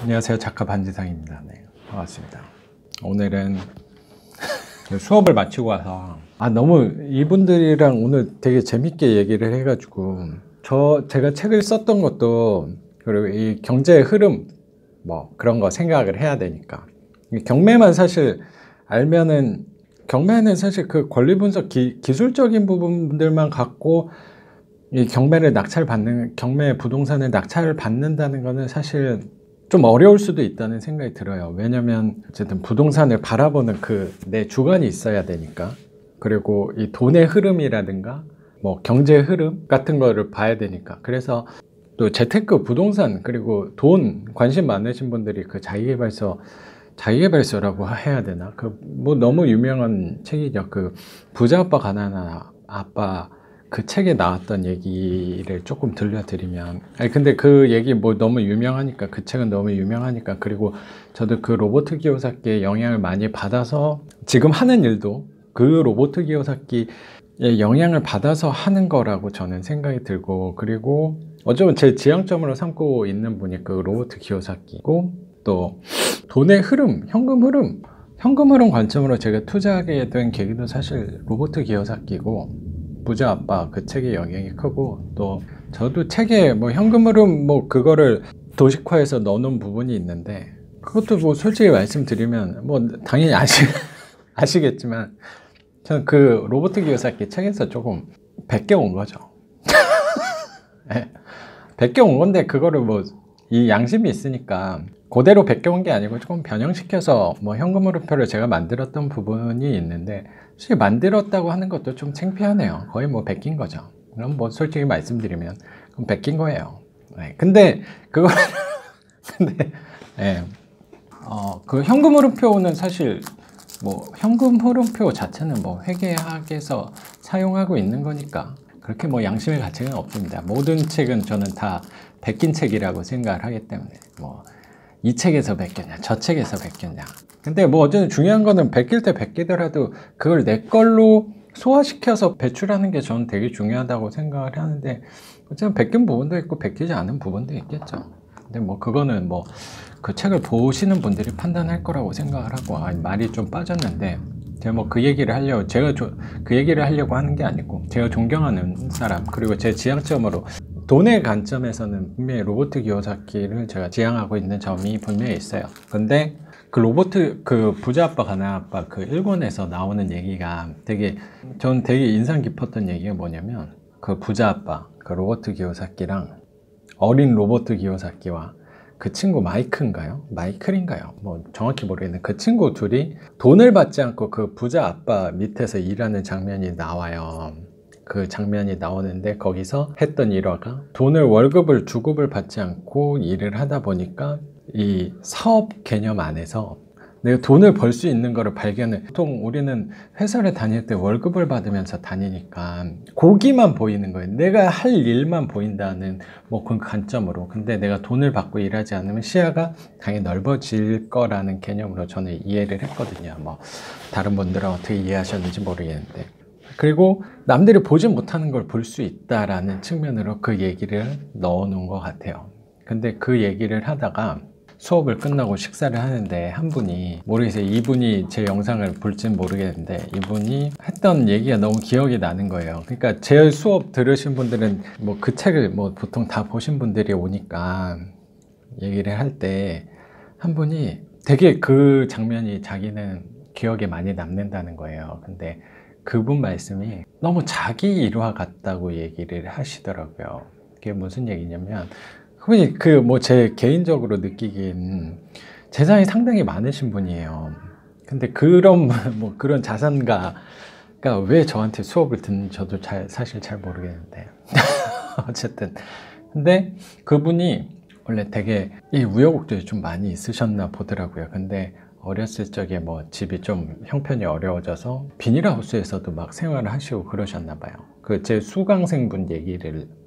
안녕하세요. 작가 반지상입니다. 네, 반갑습니다. 오늘은 수업을 마치고 와서 너무 이분들이랑 오늘 되게 재밌게 얘기를 해가지고 제가 책을 썼던 것도 그리고 이 경제의 흐름 뭐 그런 거 생각을 해야 되니까 경매만 사실 알면은 경매는 사실 그 권리 분석 기술적인 부분들만 갖고 이 경매 부동산을 낙찰을 받는다는 거는 사실 좀 어려울 수도 있다는 생각이 들어요. 왜냐면 어쨌든 부동산을 바라보는 내 주관이 있어야 되니까. 그리고 이 돈의 흐름이라든가 뭐 경제의 흐름 같은 거를 봐야 되니까. 그래서 또 재테크 부동산 그리고 돈 관심 많으신 분들이 그 자기계발서라고 해야 되나? 뭐 너무 유명한 책이죠. 부자 아빠 가난한 아빠 그 책에 나왔던 얘기를 조금 들려드리면 근데 그 얘기 뭐 너무 유명하니까 그 책은 너무 유명하니까 그리고 저도 그 로버트 기요사키의 영향을 많이 받아서 지금 하는 일도 그 로버트 기요사키의 영향을 받아서 하는 거라고 저는 생각이 들고 그리고 어쩌면 제 지향점으로 삼고 있는 분이 그 로버트 기요사키고 또 돈의 흐름, 현금 흐름 관점으로 제가 투자하게 된 계기도 사실 로버트 기요사키고 부자 아빠 그 책의 영향이 크고 또 저도 책에 뭐 현금 흐름 뭐 그거를 도식화해서 넣어놓은 부분이 있는데 그것도 뭐 솔직히 말씀드리면 뭐 당연히 아시겠지만 저는 그 로버트 기요사키 책에서 조금 베껴 온 거죠. 네. 베껴 온 건데 그거를 뭐 이 양심이 있으니까 그대로 베껴 온 게 아니고 조금 변형시켜서 뭐 현금 흐름표를 제가 만들었던 부분이 있는데 솔직히 만들었다고 하는 것도 좀 창피하네요. 거의 뭐 베낀 거죠. 그럼 뭐 솔직히 말씀드리면 그럼 베낀 거예요. 네. 근데 네. 그 현금 흐름표는 사실 뭐 현금 흐름표 자체는 뭐 회계학에서 사용하고 있는 거니까 그렇게 뭐 양심의 가책은 없습니다. 모든 책은 저는 다 베낀 책이라고 생각을 하기 때문에 뭐 이 책에서 베꼈냐 저 책에서 베꼈냐 근데 뭐 어쨌든 중요한 거는 베낄 때 베끼더라도 그걸 내 걸로 소화시켜서 배출하는 게 저는 되게 중요하다고 생각을 하는데 어쨌든 베낀 부분도 있고 베끼지 않은 부분도 있겠죠. 근데 뭐 그거는 뭐 그 책을 보시는 분들이 판단할 거라고 생각을 하고 말이 좀 빠졌는데 제가 뭐 그 얘기를 하려고 하는 게 아니고 제가 존경하는 사람 그리고 제 지향점으로 돈의 관점에서는 분명히 로버트 기요사키를 제가 지향하고 있는 점이 분명히 있어요. 근데 그 부자 아빠 가난한 아빠 그 1권에서 나오는 얘기가 전 되게 인상 깊었던 얘기가 뭐냐면 그 부자 아빠 그 로버트 기요사키랑 어린 로버트 기요사키와 그 친구 마이클인가요? 뭐 정확히 모르겠는데 그 친구 둘이 돈을 받지 않고 그 부자 아빠 밑에서 일하는 장면이 나와요. 그 장면이 나오는데 거기서 했던 일화가 월급을 주급을 받지 않고 일을 하다 보니까 이 사업 개념 안에서 내가 돈을 벌 수 있는 거를 보통 우리는 회사를 다닐 때 월급을 받으면서 다니니까 고기만 보이는 거예요. 내가 할 일만 보인다는 뭐 그 관점으로. 근데 내가 돈을 받고 일하지 않으면 시야가 당연히 넓어질 거라는 개념으로 저는 이해를 했거든요. 뭐 다른 분들은 어떻게 이해하셨는지 모르겠는데. 그리고 남들이 보지 못하는 걸 볼 수 있다라는 측면으로 그 얘기를 넣어 놓은 것 같아요. 근데 그 얘기를 하다가 수업을 끝나고 식사를 하는데 한 분이 모르겠어요. 이분이 제 영상을 볼진 모르겠는데 이분이 했던 얘기가 너무 기억이 나는 거예요. 그러니까 제 수업 들으신 분들은 뭐 그 책을 뭐 보통 다 보신 분들이 오니까 얘기를 할 때 한 분이 되게 그 장면이 자기는 기억에 많이 남는다는 거예요. 근데 그분 말씀이 너무 자기 일화 같다고 얘기를 하시더라고요. 그게 무슨 얘기냐면 그분이 제 개인적으로 느끼기엔 재산이 상당히 많으신 분이에요. 근데 그런 자산가가 왜 저한테 수업을 듣는지 저도 사실 잘 모르겠는데 어쨌든 근데 그분이 원래 되게 이 우여곡절이 좀 많이 있으셨나 보더라고요. 근데 어렸을 적에 뭐 집이 좀 형편이 어려워져서 비닐하우스에서도 막 생활을 하시고 그러셨나 봐요. 제 수강생분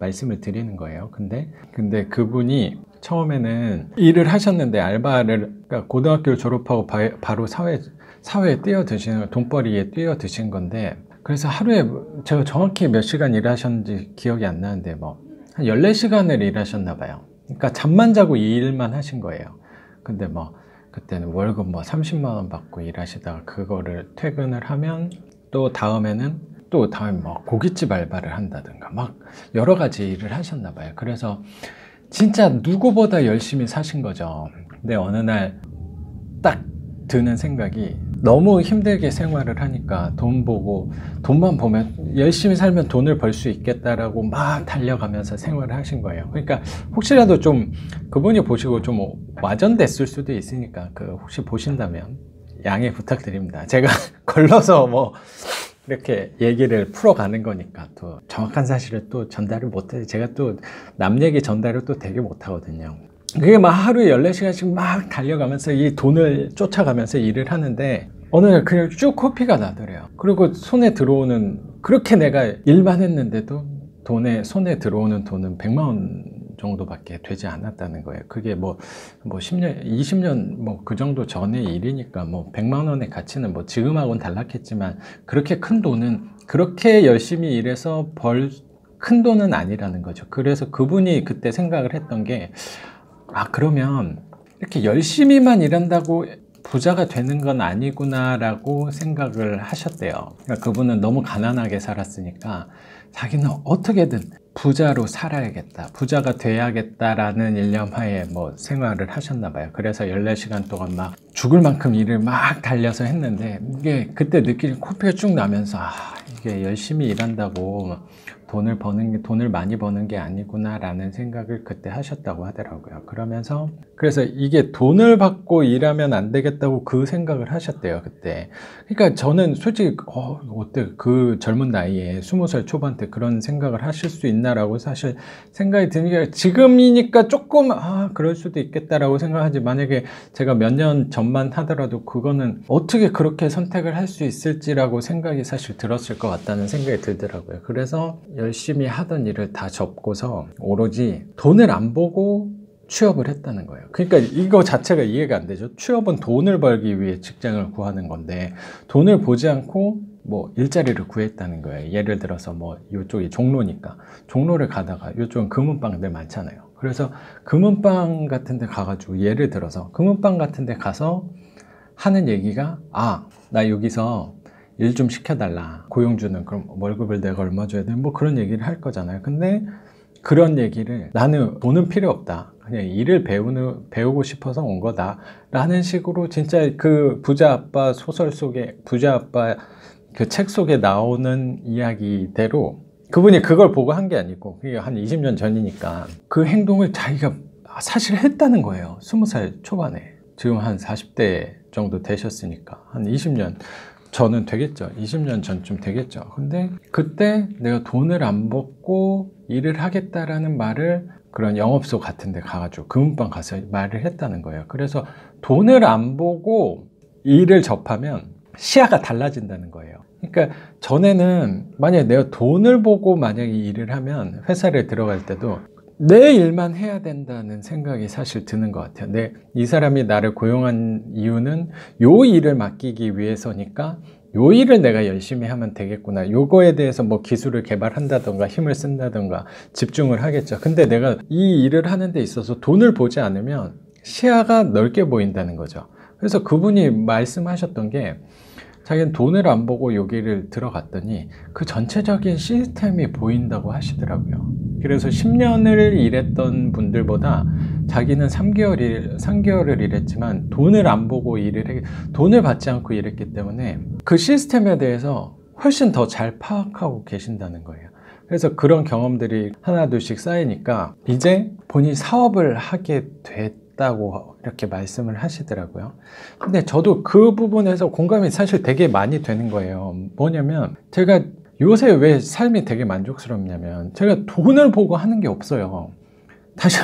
말씀을 드리는 거예요. 근데 그분이 처음에는 일을 하셨는데 그러니까 고등학교를 졸업하고 바로 사회에 뛰어드시는 돈벌이에 뛰어드신 건데 그래서 하루에 제가 정확히 몇 시간 일하셨는지 기억이 안 나는데 뭐 한 14시간을 일하셨나 봐요. 그러니까 잠만 자고 이 일만 하신 거예요. 근데 뭐 그때는 월급 뭐 30만 원 받고 일하시다가 그거를 퇴근을 하면 또 다음에 뭐 고깃집 알바를 한다든가 막 여러 가지 일을 하셨나 봐요. 그래서 진짜 누구보다 열심히 사신 거죠. 근데 어느 날 딱 드는 생각이, 너무 힘들게 생활을 하니까 돈만 보면 열심히 살면 돈을 벌 수 있겠다라고 막 달려가면서 생활을 하신 거예요. 그러니까 혹시라도 좀 그분이 보시고 좀 와전됐을 수도 있으니까 혹시 보신다면 양해 부탁드립니다. 제가 걸러서 뭐 이렇게 얘기를 풀어가는 거니까 또 정확한 사실을 또 전달을 못해. 제가 또 남 얘기 전달을 또 되게 못하거든요. 그게 막 하루에 14시간씩 막 달려가면서 이 돈을 쫓아가면서 일을 하는데 어느 날 그냥 쭉 코피가 나더래요. 그리고 손에 들어오는, 그렇게 내가 일만 했는데도 손에 들어오는 돈은 100만 원 정도밖에 되지 않았다는 거예요. 그게 뭐 10년, 20년 뭐 그 정도 전의 일이니까 뭐 100만 원의 가치는 뭐 지금하고는 달랐겠지만 그렇게 큰 돈은, 그렇게 열심히 일해서 벌 큰 돈은 아니라는 거죠. 그래서 그분이 그때 생각을 했던 게, 그러면 이렇게 열심히만 일한다고 부자가 되는 건 아니구나 라고 생각을 하셨대요. 그러니까 그분은 너무 가난하게 살았으니까 자기는 어떻게든 부자로 살아야겠다, 부자가 돼야겠다라는 일념하에 뭐 생활을 하셨나 봐요. 그래서 14시간 동안 막 죽을 만큼 일을 막 달려서 했는데, 이게 그때 느끼는 코피가 쭉 나면서 이게 열심히 일한다고 돈을 많이 버는 게 아니구나 라는 생각을 그때 하셨다고 하더라고요. 그래서 이게 돈을 받고 일하면 안 되겠다고 그 생각을 하셨대요, 그때. 그러니까 저는 솔직히 어때, 그 젊은 나이에 20살 초반 때 그런 생각을 하실 수 있나라고 사실 생각이 드는 게, 지금이니까 조금 그럴 수도 있겠다라고 생각하지, 만약에 제가 몇 년 전만 하더라도 그거는 어떻게 그렇게 선택을 할 수 있을지라고 생각이 사실 들었을 것 같다는 생각이 들더라고요. 그래서 열심히 하던 일을 다 접고서 오로지 돈을 안 보고 취업을 했다는 거예요. 그러니까 이거 자체가 이해가 안 되죠. 취업은 돈을 벌기 위해 직장을 구하는 건데 돈을 보지 않고 뭐 일자리를 구했다는 거예요. 예를 들어서 뭐 이쪽이 종로니까 종로를 가다가, 이쪽은 금은방들 많잖아요. 그래서 금은방 같은 데 가가지고, 예를 들어서 금은방 같은 데 가서 하는 얘기가, 나 여기서 일 좀 시켜달라. 고용주는 그럼 월급을 내가 얼마 줘야 돼? 뭐 그런 얘기를 할 거잖아요. 근데 그런 얘기를, 나는 돈은 필요 없다, 그냥 일을 배우고 싶어서 온 거다 라는 식으로, 진짜 그 부자 아빠 소설 속에, 부자 아빠 그 책 속에 나오는 이야기대로 그분이 그걸 보고 한 게 아니고, 그게 한 20년 전이니까 그 행동을 자기가 사실 했다는 거예요. 20살 초반에. 지금 한 40대 정도 되셨으니까 한 20년 전은 되겠죠. 20년 전쯤 되겠죠. 근데 그때 내가 돈을 안 받고 일을 하겠다라는 말을 그런 영업소 같은 데 가가지고 금은방 가서 말을 했다는 거예요. 그래서 돈을 안 보고 일을 접하면 시야가 달라진다는 거예요. 그러니까 전에는 만약에 내가 돈을 보고 만약에 일을 하면 회사를 들어갈 때도 내 일만 해야 된다는 생각이 사실 드는 것 같아요. 이 사람이 나를 고용한 이유는 요 일을 맡기기 위해서니까 요 일을 내가 열심히 하면 되겠구나. 요거에 대해서 뭐 기술을 개발한다던가 힘을 쓴다던가 집중을 하겠죠. 근데 내가 이 일을 하는 데 있어서 돈을 보지 않으면 시야가 넓게 보인다는 거죠. 그래서 그분이 말씀하셨던 게, 자기는 돈을 안 보고 여기를 들어갔더니 그 전체적인 시스템이 보인다고 하시더라고요. 그래서 10년을 일했던 분들보다 자기는 3개월을 일했지만 돈을 안 보고 돈을 받지 않고 일했기 때문에 그 시스템에 대해서 훨씬 더 잘 파악하고 계신다는 거예요. 그래서 그런 경험들이 하나둘씩 쌓이니까 이제 본인이 사업을 하게 됐다고 이렇게 말씀을 하시더라고요. 근데 저도 그 부분에서 공감이 사실 되게 많이 되는 거예요. 뭐냐면, 제가 요새 왜 삶이 되게 만족스럽냐면, 제가 돈을 보고 하는 게 없어요. 다시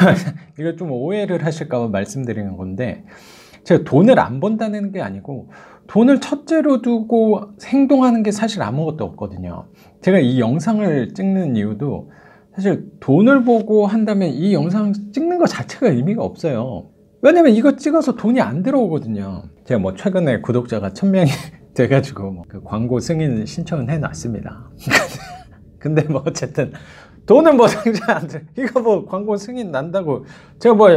이거 좀 오해를 하실까 봐 말씀드리는 건데, 제가 돈을 안 번다는 게 아니고 돈을 첫째로 두고 행동하는 게 사실 아무것도 없거든요. 제가 이 영상을 찍는 이유도 사실 돈을 보고 한다면 이 영상 찍는 것 자체가 의미가 없어요. 왜냐면 이거 찍어서 돈이 안 들어오거든요. 제가 뭐 최근에 구독자가 1000명이 돼가지고 뭐 그 광고 승인 신청은 해놨습니다. 근데 뭐 어쨌든 돈은 뭐 당장 안 돼. 이거 뭐 광고 승인 난다고 제가 뭐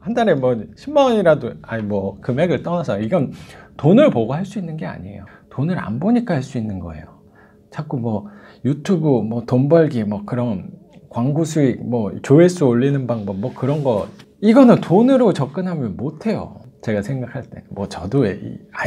한 달에 뭐 10만 원이라도, 아니 뭐 금액을 떠나서 이건 돈을 보고 할 수 있는 게 아니에요. 돈을 안 보니까 할 수 있는 거예요. 자꾸 뭐 유튜브 뭐 돈 벌기 뭐 그런 광고 수익 뭐 조회수 올리는 방법 뭐 그런 거, 이거는 돈으로 접근하면 못 해요. 제가 생각할 때 뭐 저도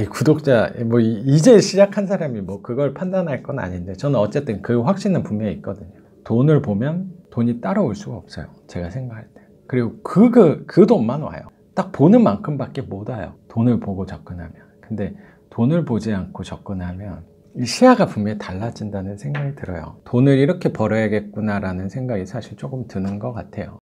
구독자 뭐 이제 시작한 사람이 뭐 그걸 판단할 건 아닌데, 저는 어쨌든 그 확신은 분명히 있거든요. 돈을 보면 돈이 따라올 수가 없어요, 제가 생각할 때. 그리고 그 돈만 와요. 딱 보는 만큼밖에 못 와요, 돈을 보고 접근하면. 근데 돈을 보지 않고 접근하면 이 시야가 분명히 달라진다는 생각이 들어요. 돈을 이렇게 벌어야겠구나라는 생각이 사실 조금 드는 것 같아요.